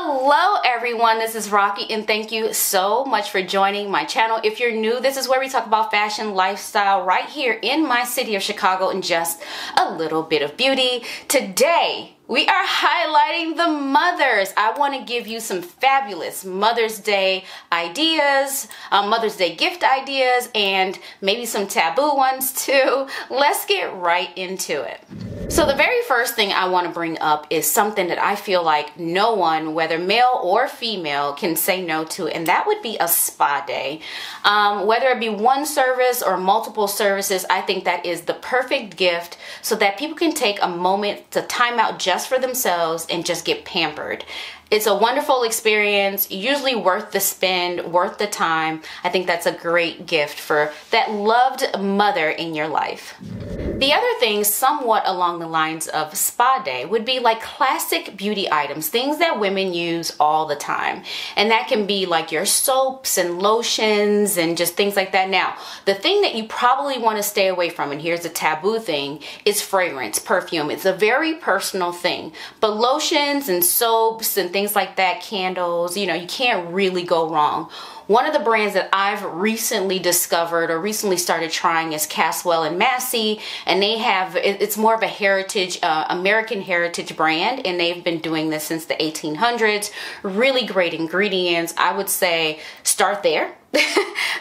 Hello everyone, this is Rocky and thank you so much for joining my channel. If you're new, this is where we talk about fashion, lifestyle right here in my city of Chicago and just a little bit of beauty. Today, we are highlighting the mothers. I want to give you some fabulous Mother's Day ideas, Mother's Day gift ideas, and maybe some taboo ones too. Let's get right into it. So the very first thing I want to bring up is something that I feel like no one, whether male or female, can say no to, and that would be a spa day. Whether it be one service or multiple services, I think that is the perfect gift so that people can take a moment to time out just for themselves and just get pampered. It's a wonderful experience, usually worth the spend, worth the time. I think that's a great gift for that loved mother in your life. The other thing, somewhat along the lines of spa day, would be like classic beauty items, things that women use all the time. And that can be like your soaps and lotions and just things like that. Now, the thing that you probably want to stay away from, and here's a taboo thing, is fragrance, perfume. It's a very personal thing. But lotions and soaps and things like that, candles, you know, you can't really go wrong. One of the brands that I've recently discovered or recently started trying is Caswell and Massey, and they have, it's more of a heritage, American heritage brand, and they've been doing this since the 1800s. Really great ingredients. I would say start there.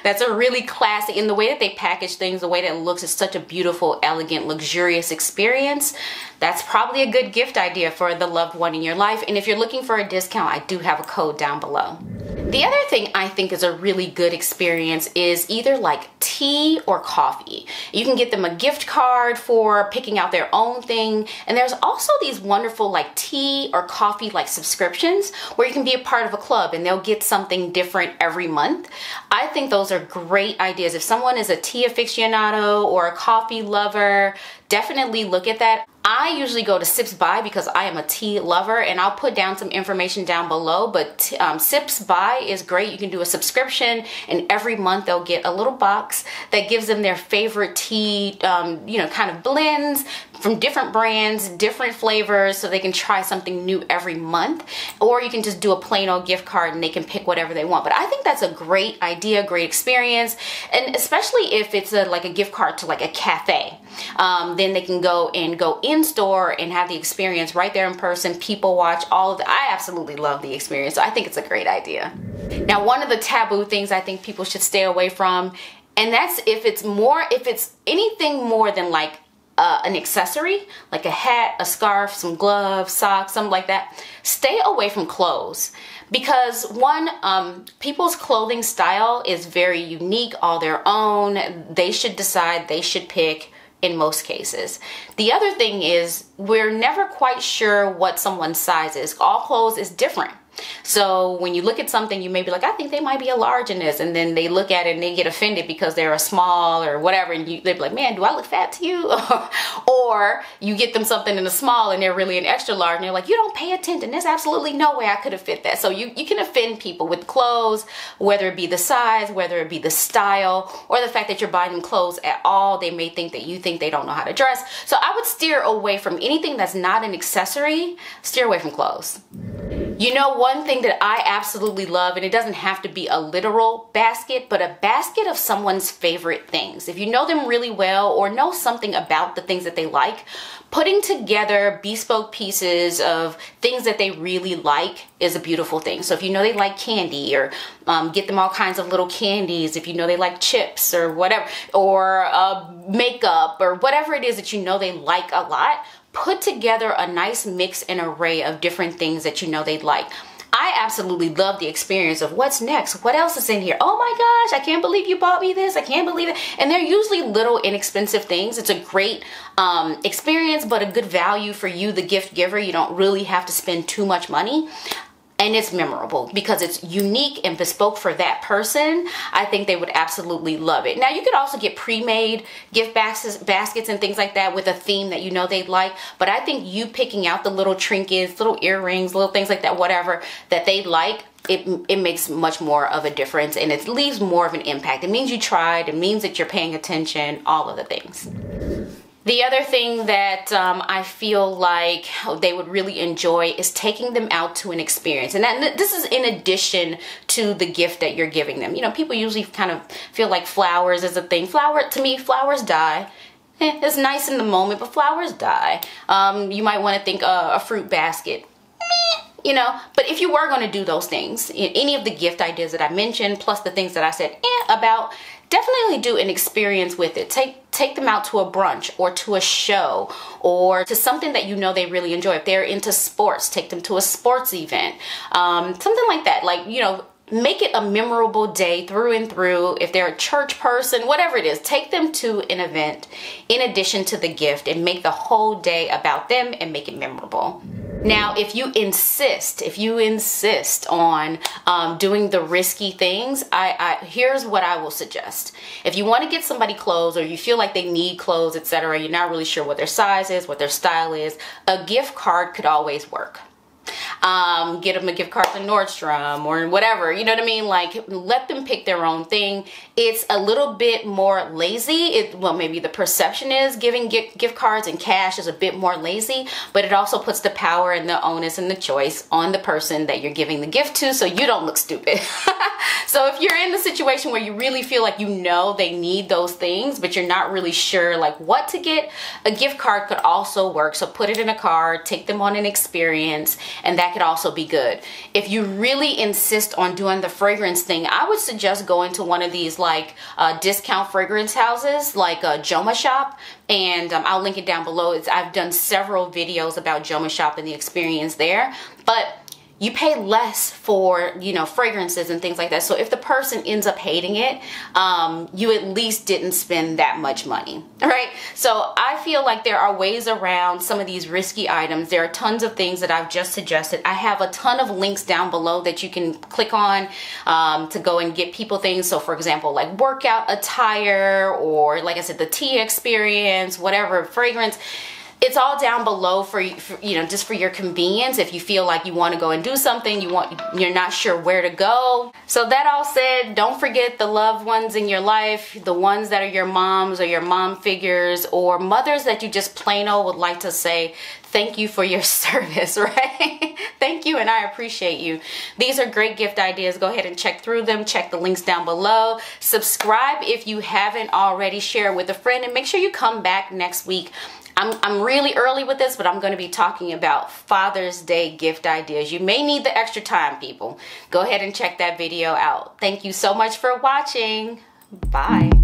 That's a really classic, in the way that they package things, the way that it looks, is such a beautiful, elegant, luxurious experience. That's probably a good gift idea for the loved one in your life. And if you're looking for a discount, I do have a code down below. The other thing I think is a really good experience is either like tea or coffee. You can get them a gift card for picking out their own thing. And there's also these wonderful like tea or coffee like subscriptions where you can be a part of a club and they'll get something different every month. I think those are great ideas. If someone is a tea aficionado or a coffee lover, definitely look at that. I usually go to Sips By because I am a tea lover, and I'll put down some information down below, but Sips By is great. You can do a subscription, and every month they'll get a little box that gives them their favorite tea, you know, kind of blends from different brands, different flavors, so they can try something new every month. Or you can just do a plain old gift card and they can pick whatever they want. But I think that's a great idea, great experience, and especially if it's like a gift card to like a cafe. Then they can go in store and have the experience right there in person, people watch, all of that. I absolutely love the experience. So I think it's a great idea. Now, one of the taboo things I think people should stay away from, and that's if it's anything more than like an accessory, like a hat, a scarf, some gloves, socks, something like that. Stay away from clothes. Because one, people's clothing style is very unique, all their own. They should decide, they should pick in most cases. The other thing is we're never quite sure what someone's size is. All clothes is different. So when you look at something, you may be like, I think they might be a large in this, and then they look at it and they get offended because they're a small or whatever, and they're like, man, do I look fat to you? Or you get them something in a small and they're really an extra large, and they're like, you don't pay attention, there's absolutely no way I could have fit that. So you can offend people with clothes, whether it be the size, whether it be the style, or the fact that you're buying them clothes at all. They may think that you think they don't know how to dress. So I would steer away from anything that's not an accessory. Steer away from clothes. You know, one thing that I absolutely love, and it doesn't have to be a literal basket, but a basket of someone's favorite things. If you know them really well or know something about the things that they like, putting together bespoke pieces of things that they really like is a beautiful thing. So if you know they like candy, or get them all kinds of little candies. If you know they like chips or whatever, or makeup or whatever it is that you know they like a lot, put together a nice mix and array of different things that you know they'd like. I absolutely love the experience of what's next. What else is in here? Oh my gosh, I can't believe you bought me this. I can't believe it. And they're usually little inexpensive things. It's a great experience, but a good value for you, the gift giver. You don't really have to spend too much money. And it's memorable because it's unique and bespoke for that person. I think they would absolutely love it. Now, you could also get pre-made gift baskets and things like that with a theme that you know they'd like. But I think you picking out the little trinkets, little earrings, little things like that, whatever, that they like, it makes much more of a difference, and it leaves more of an impact. It means you tried. It means that you're paying attention, all of the things. The other thing that I feel like they would really enjoy is taking them out to an experience. And this is in addition to the gift that you're giving them. You know, people usually kind of feel like flowers is a thing. To me, flowers die. It's nice in the moment, but flowers die. You might want to think a fruit basket. You know, but if you were going to do those things, any of the gift ideas that I mentioned, plus the things that I said about, definitely do an experience with it. Take them out to a brunch or to a show or to something that you know they really enjoy. If they're into sports, take them to a sports event, something like that. Like, you know, make it a memorable day through and through. If they're a church person, whatever it is, take them to an event in addition to the gift and make the whole day about them and make it memorable. Now, if you insist on doing the risky things, here's what I will suggest. If you want to get somebody clothes or you feel like they need clothes, etc., you're not really sure what their size is, what their style is, a gift card could always work. Get them a gift card to Nordstrom or whatever, you know what I mean? Like, let them pick their own thing. It's a little bit more lazy. Well, maybe the perception is giving gift cards and cash is a bit more lazy, but it also puts the power and the onus and the choice on the person that you're giving the gift to, so you don't look stupid. So if you're in the situation where you really feel like you know they need those things, but you're not really sure like what to get, a gift card could also work. So put it in a card, take them on an experience, and that could also be good. If you really insist on doing the fragrance thing, I would suggest going to one of these like discount fragrance houses like Joma Shop, and I'll link it down below. I've done several videos about Joma Shop and the experience there, but you pay less for, you know, fragrances and things like that. So if the person ends up hating it, you at least didn't spend that much money, right? So I feel like there are ways around some of these risky items. There are tons of things that I've just suggested. I have a ton of links down below that you can click on to go and get people things. So for example, like workout attire, or like I said, the tea experience, whatever, fragrance. It's all down below for you know, just for your convenience. If you feel like you want to go and do something, you're not sure where to go. So that all said, don't forget the loved ones in your life, the ones that are your moms or your mom figures, or mothers that you just plain old would like to say thank you for your service, right? Thank you, and I appreciate you. These are great gift ideas. Go ahead and check through them. Check the links down below. Subscribe if you haven't already. Share with a friend, and make sure you come back next week. I'm really early with this, but I'm going to be talking about Father's Day gift ideas. You may need the extra time, people. Go ahead and check that video out. Thank you so much for watching. Bye.